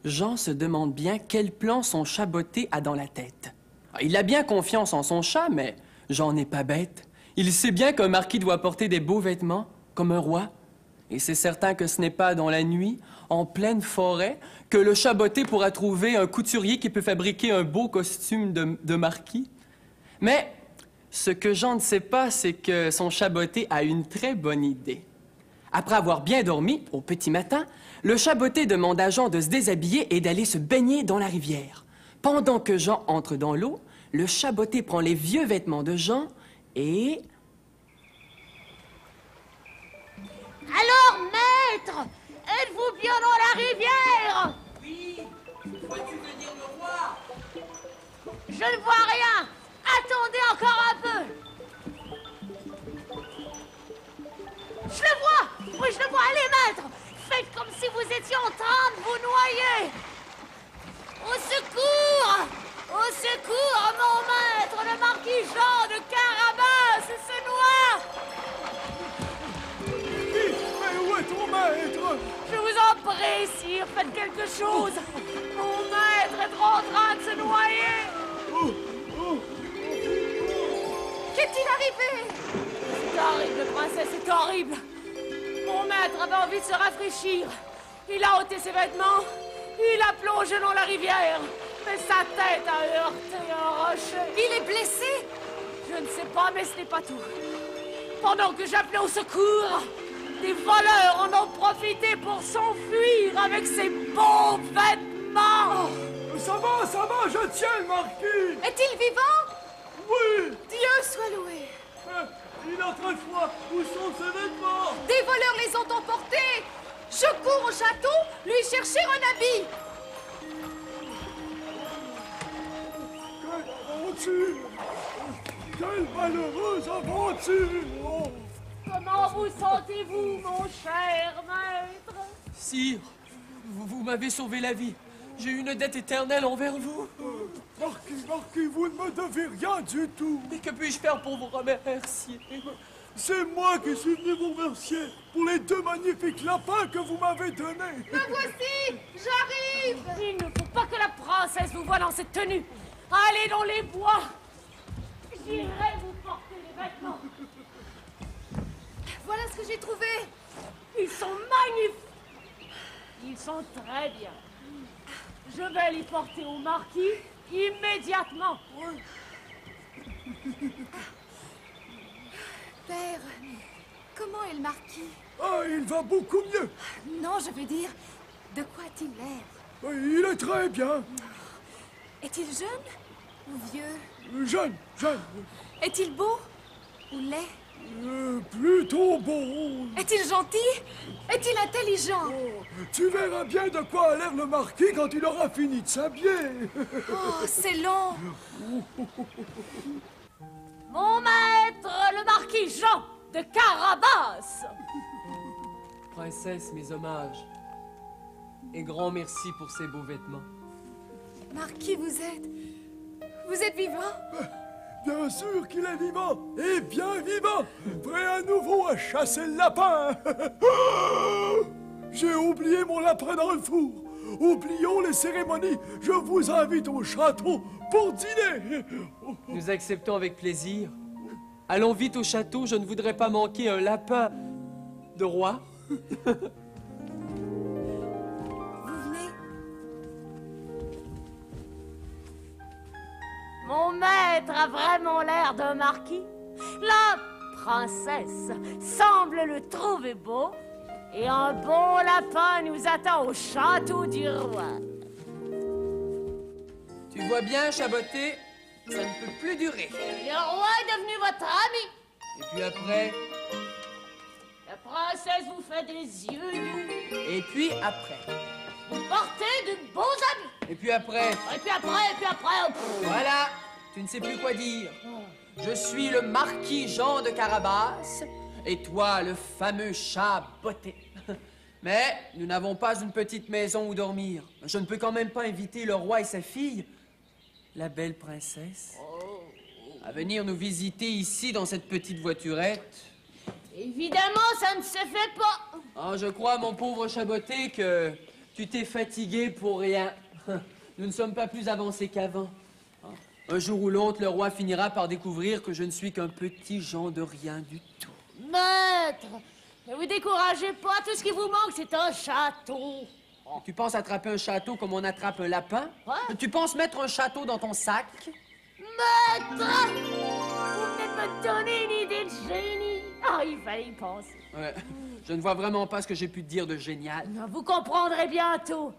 C: Jean se demande bien quel plan son chat botté a dans la tête. Il a bien confiance en son chat, mais Jean n'est pas bête. Il sait bien qu'un marquis doit porter des beaux vêtements, comme un roi. Et c'est certain que ce n'est pas dans la nuit, en pleine forêt, que le chat botté pourra trouver un couturier qui peut fabriquer un beau costume de marquis. Mais ce que Jean ne sait pas, c'est que son chat botté a une très bonne idée. Après avoir bien dormi, au petit matin, le chat botté demande à Jean de se déshabiller et d'aller se baigner dans la rivière. Pendant que Jean entre dans l'eau, le chat botté prend les vieux vêtements de Jean et...
F: Alors, maître, êtes-vous bien dans la rivière?
C: Oui, vois-tu venir le voir?
F: Je ne vois rien. Attendez encore un peu. Je le vois. Oui, je le vois. Allez, maître. Faites comme si vous étiez en train de vous noyer. Au secours! Au secours, mon maître, le marquis Jean de Carabas se noie!
G: Mais où est ton maître?
F: Je vous en prie, sire, faites quelque chose! Mon maître est en train de se noyer!
H: Qu'est-il arrivé?
F: C'est horrible, princesse, c'est horrible! Mon maître avait envie de se rafraîchir. Il a ôté ses vêtements, il a plongé dans la rivière. Mais sa tête a heurté un rocher.
H: Il est blessé?
F: Je ne sais pas, mais ce n'est pas tout. Pendant que j'appelais au secours, des voleurs en ont profité pour s'enfuir avec ces beaux vêtements.
G: Ça va, je tiens le marquis.
H: Est-il vivant?
G: Oui.
H: Dieu soit loué.
G: Il a très froid. Où sont ses vêtements?
H: Des voleurs les ont emportés. Je cours au château, lui chercher un habit.
G: Quelle aventure! Quelle malheureuse aventure! Oh.
F: Comment vous sentez-vous, mon cher maître?
C: Sire, vous m'avez sauvé la vie. J'ai une dette éternelle envers vous.
G: Marquis, vous ne me devez rien du tout.
C: Mais que puis-je faire pour vous remercier?
G: C'est moi qui suis venu vous remercier pour les 2 magnifiques lapins que vous m'avez donnés.
H: Me voici, j'arrive.
F: Il ne faut pas que la princesse vous voie dans cette tenue. Allez dans les bois. J'irai vous porter les vêtements.
H: Voilà ce que j'ai trouvé.
F: Ils sont magnifiques. Ils sont très bien. Je vais les porter au marquis immédiatement.
H: Père, comment est le marquis?
G: Ah, il va beaucoup mieux.
H: Non, je veux dire, de quoi a-t-il l'air?
G: Il est très bien.
H: Est-il jeune ou vieux?
G: Jeune.
H: Est-il beau ou laid?
G: Plutôt bon.
H: Est-il gentil? Est-il intelligent?
G: Oh, tu verras bien de quoi a l'air le marquis quand il aura fini de s'habiller.
H: Oh, c'est long.
F: Mon maître, le marquis Jean de Carabas.
C: Princesse, mes hommages. Et grand merci pour ces beaux vêtements.
H: Marquis, vous êtes vivant?
G: Bien sûr qu'il est vivant, et bien vivant, prêt à nouveau à chasser le lapin. J'ai oublié mon lapin dans le four. Oublions les cérémonies. Je vous invite au château pour dîner.
C: Nous acceptons avec plaisir. Allons vite au château, je ne voudrais pas manquer un lapin de roi.
H: Vous venez?
F: Mon maître a vraiment l'air d'un marquis. La princesse semble le trouver beau. Et un bon lapin nous attend au château du roi.
C: Tu vois bien, Chaboté, ça ne peut plus durer.
F: Le roi est devenu votre ami.
C: Et puis après,
F: La princesse vous fait des yeux doux.
C: et puis après,
F: Vous portez de beaux habits.
C: et puis après.
F: Et puis après, pff.
C: Voilà, tu ne sais plus quoi dire. Je suis le marquis Jean de Carabas, et toi, le fameux chat botté. Mais nous n'avons pas une petite maison où dormir. Je ne peux quand même pas inviter le roi et sa fille, la belle princesse, à venir nous visiter ici dans cette petite voiturette.
F: Évidemment, ça ne se fait pas.
C: Ah, je crois, mon pauvre Chaboté, que tu t'es fatigué pour rien. Nous ne sommes pas plus avancés qu'avant. Un jour ou l'autre, le roi finira par découvrir que je ne suis qu'un petit Jean de rien du tout.
F: Maître, Ne vous découragez pas, tout ce qui vous manque, c'est un château.
C: Tu penses attraper un château comme on attrape un lapin?
F: Quoi?
C: Tu penses mettre un château dans ton sac?
F: Maître! Vous venez de me donner une idée de génie. Ah, il fallait y penser.
C: Ouais, je ne vois vraiment pas ce que j'ai pu te dire de génial.
F: Non, vous comprendrez bientôt.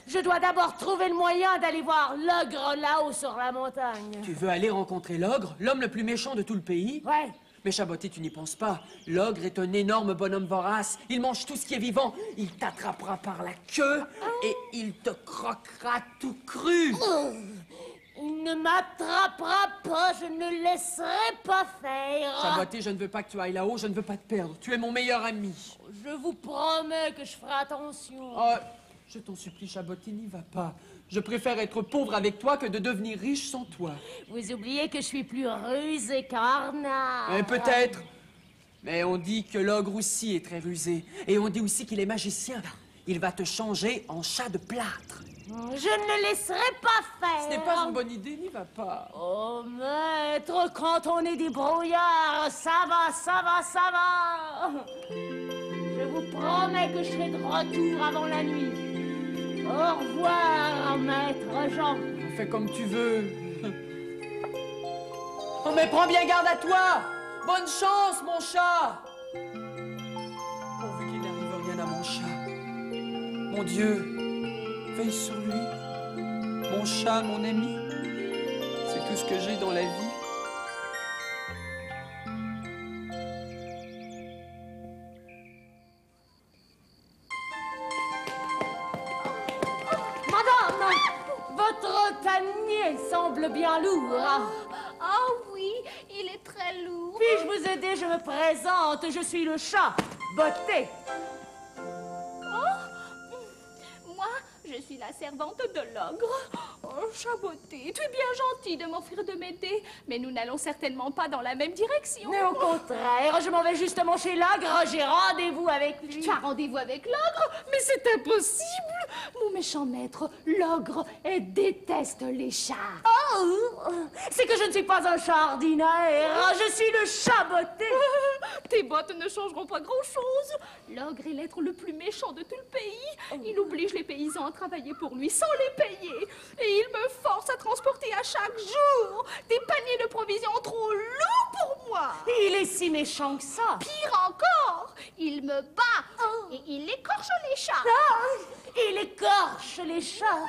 F: Je dois d'abord trouver le moyen d'aller voir l'ogre là-haut sur la montagne.
C: Tu veux aller rencontrer l'ogre, l'homme le plus méchant de tout le pays?
F: Ouais.
C: Mais Chaboté, tu n'y penses pas. L'ogre est un énorme bonhomme vorace. Il mange tout ce qui est vivant. Il t'attrapera par la queue et il te croquera tout cru.
F: Il ne m'attrapera pas, je ne le laisserai pas faire.
C: Chaboté, je ne veux pas que tu ailles là-haut, je ne veux pas te perdre. Tu es mon meilleur ami.
F: Je vous promets que je ferai attention.
C: Oh, je t'en supplie, Chaboté, n'y va pas. Je préfère être pauvre avec toi que de devenir riche sans toi.
F: Vous oubliez que je suis plus rusé qu'un renard.
C: Peut-être. Mais on dit que l'ogre aussi est très rusé. Et on dit aussi qu'il est magicien. Il va te changer en chat de plâtre.
F: Je ne le laisserai pas faire.
C: Ce n'est pas une bonne idée, n'y va pas.
F: Oh, maître, quand on est des brouillards, ça va, ça va, ça va. Je vous promets que je serai de retour avant la nuit. Au revoir, maître Jean.
C: Fais comme tu veux. Oh, mais prends bien garde à toi. Bonne chance, mon chat. Pourvu qu'il n'arrive rien à mon chat. Mon Dieu, veille sur lui. Mon chat, mon ami. C'est tout ce que j'ai dans la vie.
F: Madame, votre panier semble bien lourd.
I: Ah oui, il est très lourd.
F: Puis-je vous aider? Je me présente, je suis le chat Botté.
I: Moi, je suis la servante de l'ogre. Oh, Chaboté, tu es bien gentil de m'offrir de m'aider, mais nous n'allons certainement pas dans la même direction.
F: Mais au contraire, je m'en vais justement chez l'ogre, j'ai rendez-vous avec lui.
I: Tu as rendez-vous avec l'ogre? Mais c'est impossible! Mon méchant maître, l'ogre, déteste les chats.
F: Oh, c'est que je ne suis pas un chat ordinaire, je suis le chat Botté.
I: Tes bottes ne changeront pas grand-chose. L'ogre est l'être le plus méchant de tout le pays. Il oblige les paysans à travailler pour lui sans les payer. Et il me force à transporter à chaque jour des paniers de provisions trop lourds pour moi.
F: Il est si méchant que ça.
I: Pire encore, il me bat et il écorche les chats.
F: Il écorche les chats.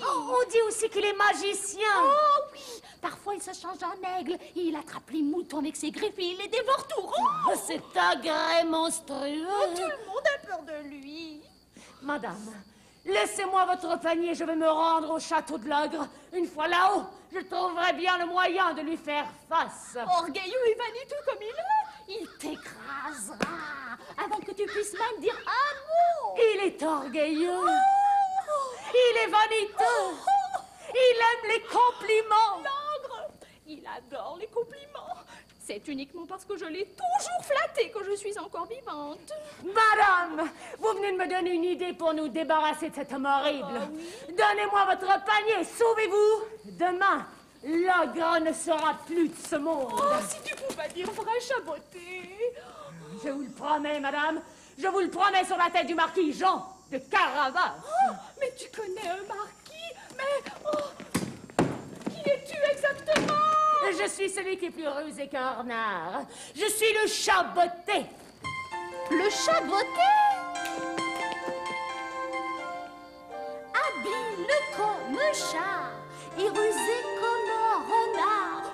F: On dit aussi qu'il est magicien.
I: Oh oui, parfois il se change en aigle et il attrape les moutons avec ses griffes et il les dévore tout rond.
F: C'est un grès monstrueux.
I: Tout le monde a peur de lui.
F: Madame, laissez-moi votre panier, je vais me rendre au château de l'ogre. Une fois là-haut, je trouverai bien le moyen de lui faire face.
I: Orgueilleux et vaniteux comme il est, il t'écrasera avant que tu puisses même dire un mot.
F: Il est orgueilleux. Il est vaniteux. Il aime les compliments.
I: L'ogre, il adore les compliments. C'est uniquement parce que je l'ai toujours flatté que je suis encore vivante.
F: Madame, vous venez de me donner une idée pour nous débarrasser de cet homme horrible. Donnez-moi votre panier, sauvez-vous. Demain, l'ogre ne sera plus de ce monde.
I: Oh, si tu pouvais dire vrai, Chaboté.
F: Je vous le promets, madame. Je vous le promets sur la tête du marquis Jean de Carabas.
I: Oh, mais tu connais un marquis. Mais, qui es-tu exactement?
F: Je suis celui qui est plus rusé qu'un renard. Je suis le chat Botté.
I: Le chat Botté? Habile comme un chat et rusé comme un renard.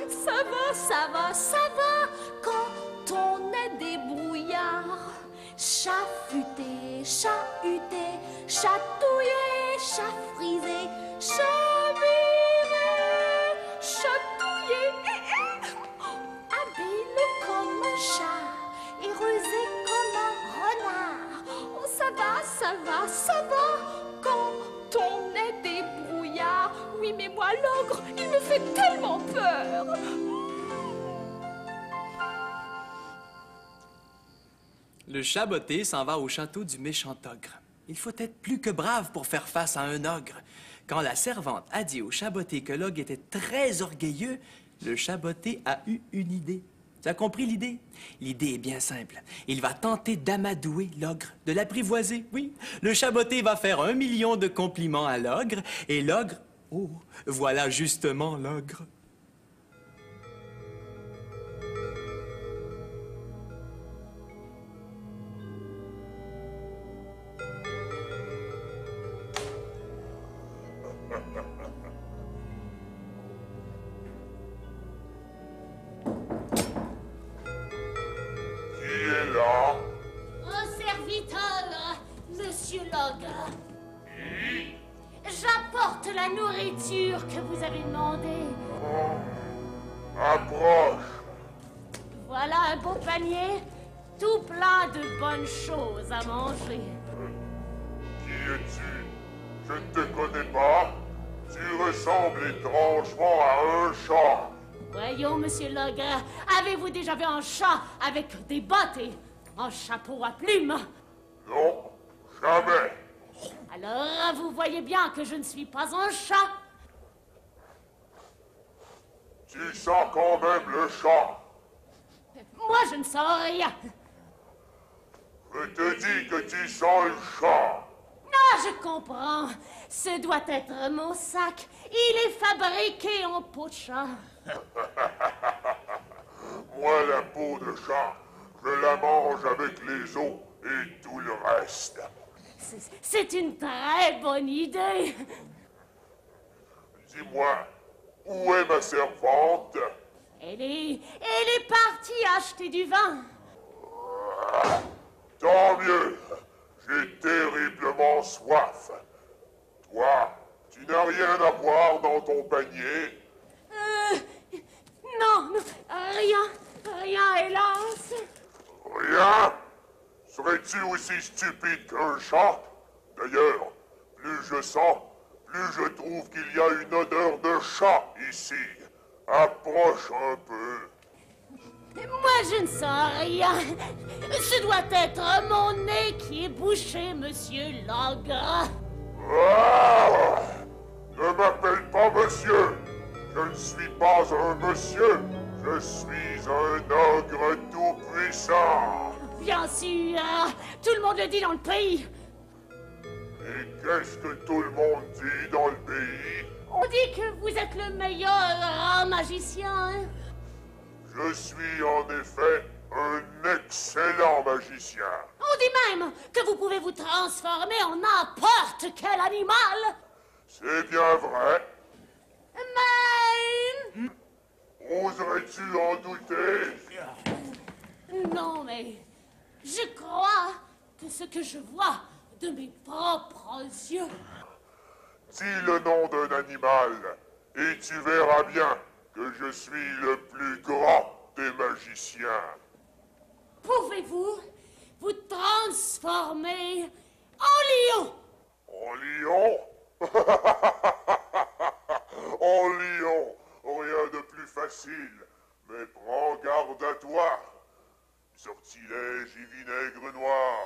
I: Ça va, ça va, ça va quand on est des brouillards. Chat futé, chat huté, chatouillé, chat frisé, chat viré, chatouillé. Habile comme un chat et rusé comme un renard. Oh, ça va, ça va, ça va quand on est des brouillards. Oui, mais moi, l'ogre, il me fait tellement peur.
E: Le chat Botté s'en va au château du méchant ogre. Il faut être plus que brave pour faire face à un ogre. Quand la servante a dit au chat Botté que l'ogre était très orgueilleux, le chat Botté a eu une idée. Tu as compris l'idée? L'idée est bien simple. Il va tenter d'amadouer l'ogre, de l'apprivoiser, oui. Le chat botté va faire 1 million de compliments à l'ogre, et l'ogre... Oh, voilà justement l'ogre.
I: Un serviteur, monsieur l'ogre. J'apporte la nourriture que vous avez demandée.
J: Approche.
I: Voilà un beau panier, tout plein de bonnes choses à manger.
J: Qui es-tu? Je ne te connais pas. Tu ressembles étrangement à un chat.
I: Voyons, monsieur l'ogre, avez-vous déjà vu un chat avec des bottes et un chapeau à plumes?
J: Non, jamais.
I: Alors, vous voyez bien que je ne suis pas un chat.
J: Tu sens quand même le chat.
I: Moi, je ne sens rien.
J: Je te dis que tu sens le chat.
I: Ah, je comprends. Ce doit être mon sac. Il est fabriqué en peau de chat.
J: Moi, la peau de chat, je la mange avec les os et tout le reste.
I: C'est une très bonne idée.
J: Dis-moi, où est ma servante?
I: Elle est partie acheter du vin.
J: Tant mieux. J'ai terriblement soif. Toi, tu n'as rien à boire dans ton panier?
I: Non, rien, hélas.
J: Rien? Serais-tu aussi stupide qu'un chat? D'ailleurs, plus je sens, plus je trouve qu'il y a une odeur de chat ici. Approche un peu.
I: Moi, je ne sens rien. Ce doit être mon nez qui est bouché, monsieur l'ogre.
J: Ah! Ne m'appelle pas monsieur. Je ne suis pas un monsieur. Je suis un ogre tout-puissant.
I: Bien sûr, tout le monde le dit dans le pays.
J: Et qu'est-ce que tout le monde dit dans le pays?
I: On dit que vous êtes le meilleur magicien.
J: Je suis en effet un excellent magicien.
I: On dit même que vous pouvez vous transformer en n'importe quel animal.
J: C'est bien vrai.
I: Mais...
J: Oserais-tu en douter?
I: Non, mais je crois que ce que je vois de mes propres yeux...
J: Dis le nom d'un animal, et tu verras bien que je suis le plus grand des magiciens.
I: Pouvez-vous vous transformer en lion?
J: En lion? En lion, rien de plus facile, mais prends garde à toi. Sortilège et vinaigre noir,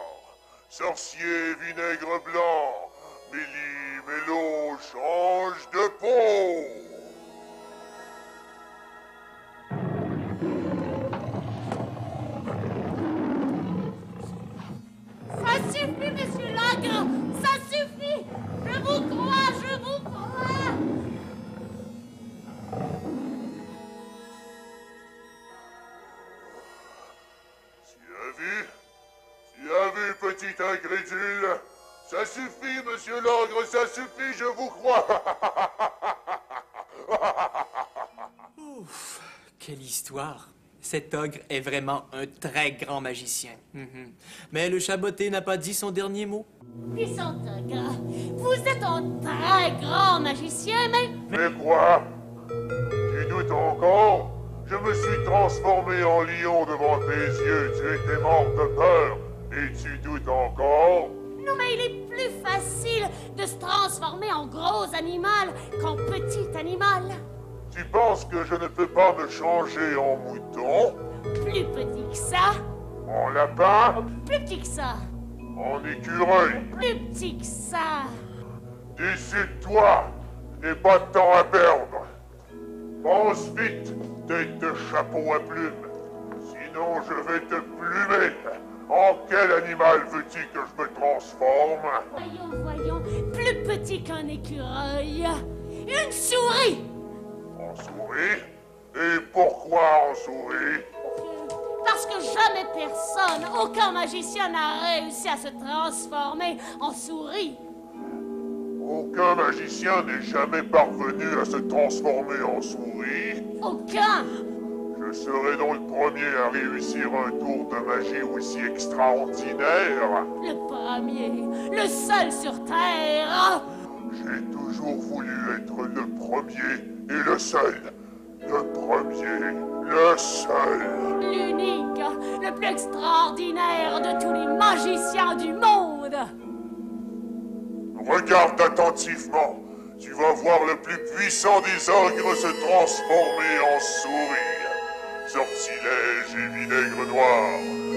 J: sorcier vinaigre blanc, méli-mélo change de peau.
I: Ça suffit, monsieur l'ogre! Ça suffit! Je vous crois, je vous crois!
J: Tu as vu, petit incrédule? Ça suffit, monsieur l'ogre, ça suffit, je vous crois.
E: Ouf, quelle histoire. Cet ogre est vraiment un très grand magicien. Mais le chat botté n'a pas dit son dernier mot.
I: Puissant ogre, vous êtes un très grand magicien, mais...
J: Mais quoi? Tu doutes encore? Je me suis transformé en lion devant tes yeux. Tu étais mort de peur. Et tu doutes encore?
I: Non, mais il est plus facile de se transformer en gros animal qu'en petit animal.
J: Tu penses que je ne peux pas me changer en mouton?
I: Plus petit que ça.
J: En lapin?
I: Plus petit que ça.
J: En écureuil?
I: Plus petit que ça.
J: Décide-toi! Je n'ai pas de temps à perdre. Pense vite, tête de chapeau à plumes. sinon je vais te plumer. En quel animal veux-tu que je me transforme?
F: Voyons, voyons, plus petit qu'un écureuil. Une souris!
J: En souris? Et pourquoi en souris?
F: Parce que jamais personne, aucun magicien n'a réussi à se transformer en souris.
J: Aucun magicien n'est jamais parvenu à se transformer en souris.
F: Aucun!
J: Je serai donc le premier à réussir un tour de magie aussi extraordinaire.
F: Le premier, le seul sur Terre.
J: J'ai toujours voulu être le premier et le seul. Le premier, le seul.
F: L'unique, le plus extraordinaire de tous les magiciens du monde.
J: Regarde attentivement. Tu vas voir le plus puissant des ogres se transformer en souris. Sortilège et vinaigre noir,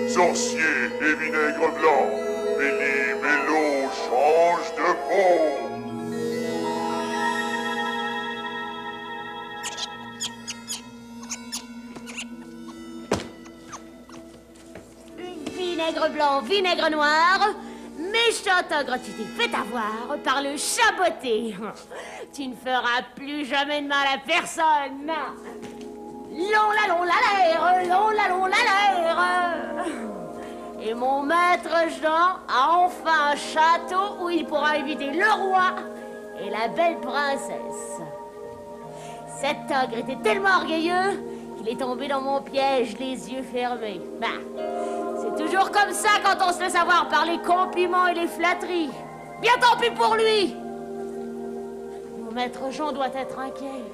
J: sorcier et vinaigre blanc, Mélie Mélo change de peau.
F: Vinaigre blanc, vinaigre noir, méchant ogre, tu t'es fait avoir par le chaboté. Tu ne feras plus jamais de mal à personne. Long la l'air. Et mon maître Jean a enfin un château où il pourra éviter le roi et la belle princesse. Cet ogre était tellement orgueilleux qu'il est tombé dans mon piège les yeux fermés. C'est toujours comme ça quand on se laisse avoir par les compliments et les flatteries. Bien tant pis pour lui. Mon maître Jean doit être inquiet.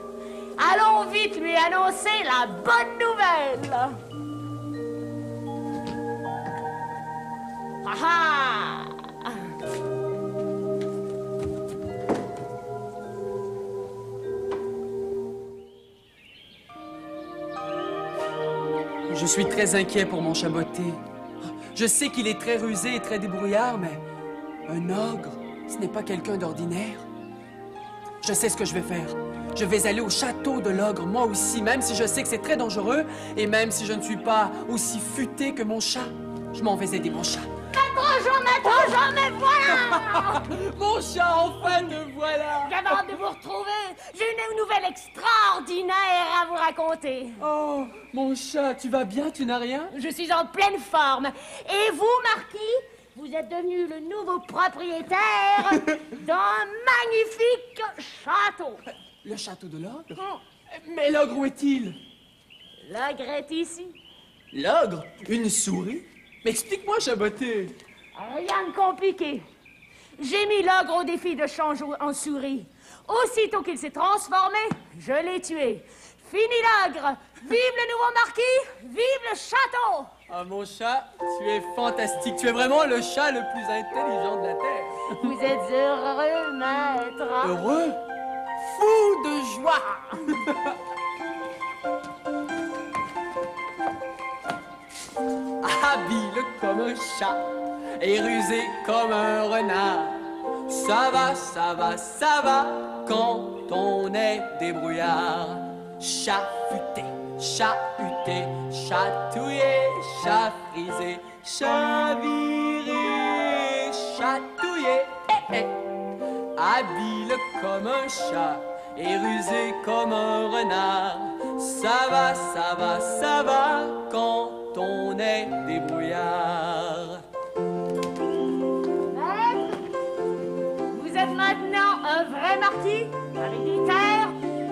F: Allons vite lui annoncer la bonne nouvelle. Ah ah.
C: Je suis très inquiet pour mon chaboté. Je sais qu'il est très rusé et très débrouillard, mais un ogre, ce n'est pas quelqu'un d'ordinaire. Je sais ce que je vais faire. Je vais aller au château de l'ogre, moi aussi, même si je sais que c'est très dangereux, et même si je ne suis pas aussi futé que mon chat. Je m'en vais aider mon chat.
F: Maître Jean, mais voilà!
C: Mon chat, enfin, te voilà!
F: J'avais hâte de vous retrouver. J'ai une nouvelle extraordinaire à vous raconter.
C: Oh, mon chat, tu vas bien? Tu n'as rien?
F: Je suis en pleine forme. Et vous, Marquis, vous êtes devenu le nouveau propriétaire d'un magnifique château.
C: Le château de l'ogre? Mais l'ogre, où est-il?
F: L'ogre est ici.
C: L'ogre? Une souris? Mais explique-moi, chaboté.
F: Rien de compliqué. J'ai mis l'ogre au défi de changer en souris. Aussitôt qu'il s'est transformé, je l'ai tué. Fini l'ogre. Vive le nouveau marquis. Vive le château.
C: Ah, mon chat, tu es fantastique. Tu es vraiment le chat le plus intelligent de la Terre.
F: Vous êtes heureux, maître.
C: Heureux? Fou de joie. Habile comme un chat et rusé comme un renard. Ça va, ça va, ça va quand on est débrouillard. Chat futé, chahuté, chatouillé, chat frisé, chat viré, chatouillé. Habile comme un chat et rusé comme un renard. Ça va, ça va, ça va quand on est débrouillard.
F: Maître, vous êtes maintenant un vrai marquis avec des terres,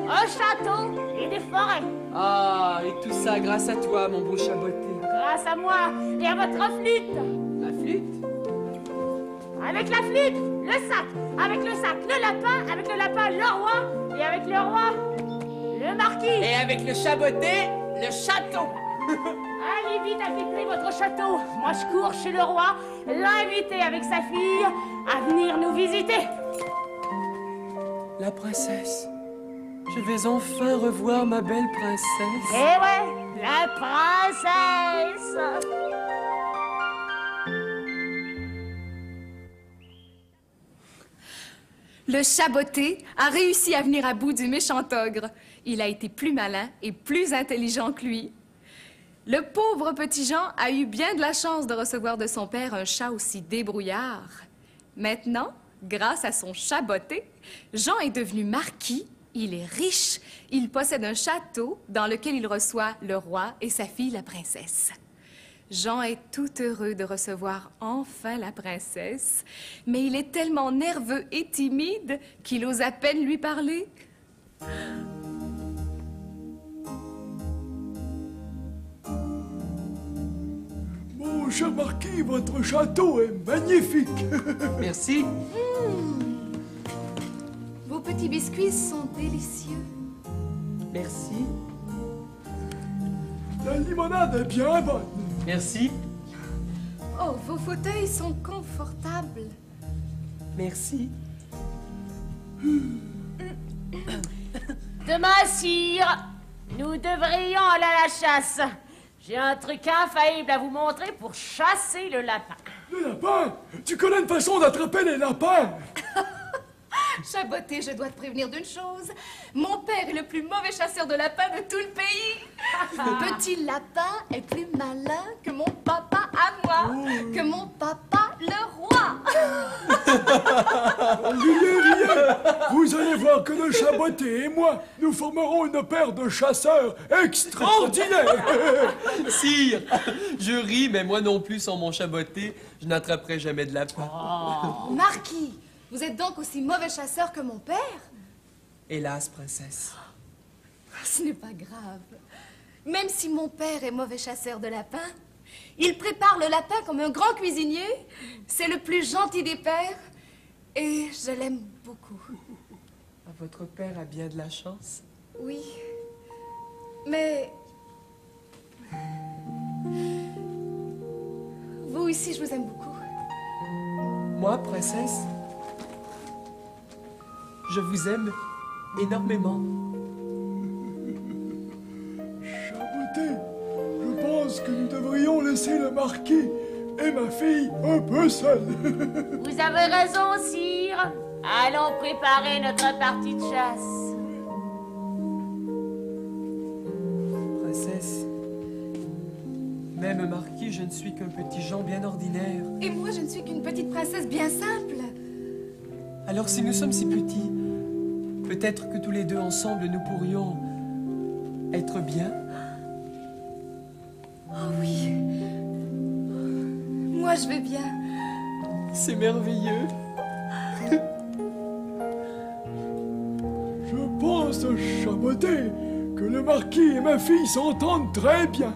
F: un château et des forêts.
C: Ah, et tout ça grâce à toi, mon beau chaboté.
F: Grâce à moi et à votre flûte.
C: La flûte?
F: Avec la flûte, le sac, avec le sac, le lapin, avec le lapin, le roi, et avec le roi, le marquis.
C: Et avec le chaboté, le château.
F: Allez vite infiltrer votre château. Moi, je cours chez le roi, l'inviter avec sa fille à venir nous visiter.
C: La princesse. Je vais enfin revoir ma belle princesse.
F: Eh ouais, la princesse.
H: Le chaboté a réussi à venir à bout du méchant ogre. Il a été plus malin et plus intelligent que lui. Le pauvre petit Jean a eu bien de la chance de recevoir de son père un chat aussi débrouillard. Maintenant, grâce à son chat botté, Jean est devenu marquis, il est riche, il possède un château dans lequel il reçoit le roi et sa fille la princesse. Jean est tout heureux de recevoir enfin la princesse, mais il est tellement nerveux et timide qu'il ose à peine lui parler.
G: Mon cher marquis, votre château est magnifique.
C: Merci.
H: Vos petits biscuits sont délicieux.
C: Merci.
G: La limonade est bien bonne.
C: Merci.
H: Oh, vos fauteuils sont confortables.
C: Merci.
F: Demain, sire, nous devrions aller à la chasse. J'ai un truc infaillible à vous montrer pour chasser le lapin.
G: Le lapin? Tu connais une façon d'attraper les lapins?
H: Chat botté, je dois te prévenir d'une chose. Mon père est le plus mauvais chasseur de lapins de tout le pays. Le petit lapin est plus malin que mon papa à moi, que mon papa le roi.
G: Riez. Vous allez voir que le chat botté et moi, nous formerons une paire de chasseurs extraordinaires.
C: Sire, je ris, mais moi non plus, sans mon chat botté, je n'attraperai jamais de lapin.
H: Marquis, vous êtes donc aussi mauvais chasseur que mon père?
C: Hélas, princesse.
H: Ce n'est pas grave. Même si mon père est mauvais chasseur de lapins, il prépare le lapin comme un grand cuisinier. C'est le plus gentil des pères et je l'aime beaucoup.
C: Votre père a bien de la chance.
H: Oui, mais... vous aussi, je vous aime beaucoup.
C: Moi, princesse, je vous aime énormément.
G: Chat botté, je pense que nous devrions laisser le marquis et ma fille un peu seuls.
F: Vous avez raison, sire. Allons préparer notre partie de chasse.
C: Princesse, même marquis, je ne suis qu'un petit Jean bien ordinaire.
H: Et moi, je ne suis qu'une petite princesse bien simple.
C: Alors si nous sommes si petits, peut-être que tous les deux ensemble, nous pourrions être bien.
H: Oh oui. Moi, je vais bien.
C: C'est merveilleux.
G: Je pense, chat botté, que le marquis et ma fille s'entendent très bien.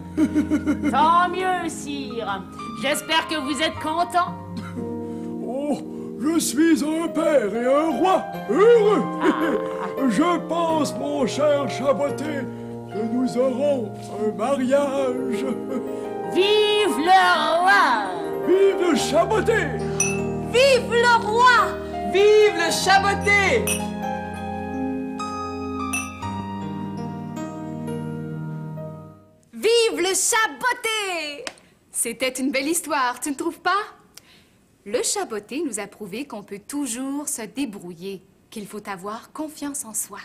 F: Tant mieux, sire. J'espère que vous êtes content.
G: Oh, je suis un père et un roi heureux. Je pense, mon cher chat botté, que nous aurons un mariage.
F: Vive le roi!
G: Vive le chat botté!
H: Vive le roi!
C: Vive le chat botté!
H: Vive le chat botté! C'était une belle histoire, tu ne trouves pas? Le chat botté nous a prouvé qu'on peut toujours se débrouiller, qu'il faut avoir confiance en soi.